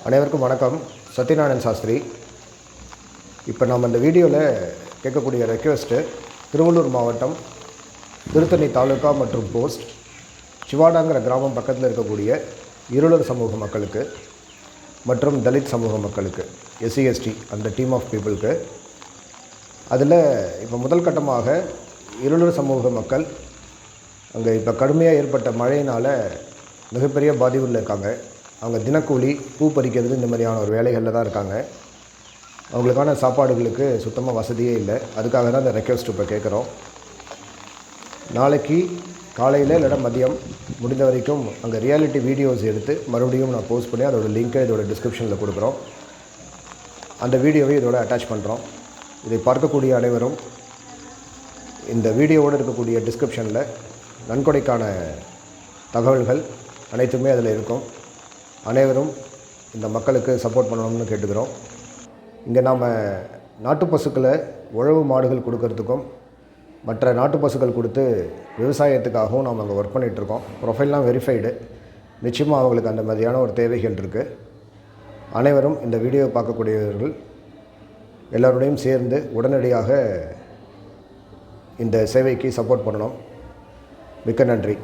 அனைவருக்கும் வணக்கம். சத்யநாராயணன் சாஸ்திரி. இப்போ நம்ம இந்த வீடியோவில் கேட்கக்கூடிய ரெக்வெஸ்ட்டு திருவள்ளூர் மாவட்டம் திருத்தணி தாலுகா மற்றும் போஸ்ட் சிவாடாங்கிற கிராமம் பக்கத்தில் இருக்கக்கூடிய இருளர் சமூக மக்களுக்கு மற்றும் தலித் சமூக மக்களுக்கு, SC/ST அந்த டீம் ஆஃப் பீப்புளுக்கு. அதில் இப்போ முதல் கட்டமாக இருளர் சமூக மக்கள் அங்கே இப்போ கடுமையாக ஏற்பட்ட மழையினால் மிகப்பெரிய பாதிப்பில் இருக்காங்க. அவங்க தினக்கூலி, பூ பறிக்கிறது, இந்த மாதிரியான ஒரு வேலைகளில் தான் இருக்காங்க. அவங்களுக்கான சாப்பாடுகளுக்கு சுத்தமாக வசதியே இல்லை. அதுக்காக தான் இந்த ரெக்வெஸ்ட் இப்போ கேட்குறோம். நாளைக்கு காலையில் இல்லைனா மதியம் முடிந்த வரைக்கும் அங்கே ரியாலிட்டி வீடியோஸ் எடுத்து மறுபடியும் நான் போஸ்ட் பண்ணி அதோட லிங்க்கை இதோட டிஸ்கிரிப்ஷனில் கொடுக்குறோம். அந்த வீடியோவை இதோட அட்டாச் பண்ணுறோம். இதை பார்க்கக்கூடிய அனைவரும் இந்த வீடியோவோடு இருக்கக்கூடிய டிஸ்கிரிப்ஷனில் நன்கொடைக்கான தகவல்கள் அனைத்துமே அதில் இருக்கும். அனைவரும் இந்த மக்களுக்கு சப்போர்ட் பண்ணணும்னு கேட்டுக்கிறோம். இங்கே நாம் நாட்டு பசுக்களை உழவு மாடுகள் கொடுக்கறதுக்கும் மற்ற நாட்டு பசுக்கள் கொடுத்து விவசாயத்துக்காகவும் நாம் அங்கே ஒர்க் பண்ணிகிட்ருக்கோம். ப்ரொஃபைல்லாம் வெரிஃபைடு. நிச்சயமாக அவங்களுக்கு அந்த மாதிரியான ஒரு தேவைகள் இருக்குது. அனைவரும் இந்த வீடியோ பார்க்கக்கூடியவர்கள் எல்லோருடையும் சேர்ந்து உடனடியாக இந்த சேவைக்கு சப்போர்ட் பண்ணணும். மிக்க நன்றி.